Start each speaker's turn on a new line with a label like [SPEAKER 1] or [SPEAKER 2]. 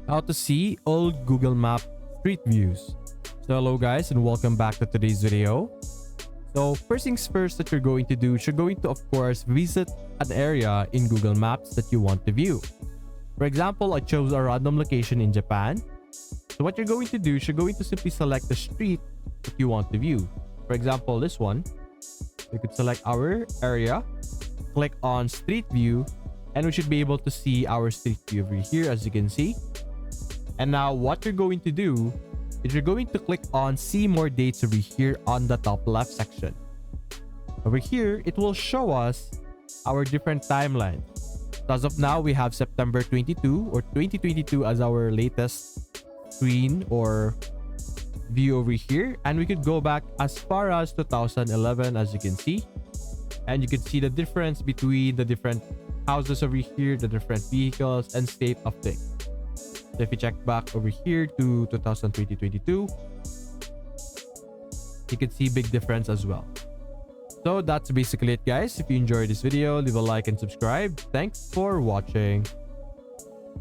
[SPEAKER 1] How to see old Google Map street views. So hello guys and welcome back to today's video. So first things first that you're going to do is you're going to of course visit an area in Google Maps that you want to view. For example, I chose a random location in Japan. So what you're going to do is you're going to simply select the street that you want to view. For example, this one. You could select our area, click on street view, and we should be able to see our street view over here as you can see. And now what you're going to do is you're going to click on see more dates over here on the top left section. Over here, it will show us our different timelines. So as of now, we have September 22 or 2022 as our latest screen or view over here. And we could go back as far as 2011 as you can see. And you can see the difference between the different houses over here, the different vehicles and state of things. So if you check back over here to 2022, you can see big difference as well. So that's basically it guys. If you enjoyed this video, leave a like and subscribe. Thanks for watching.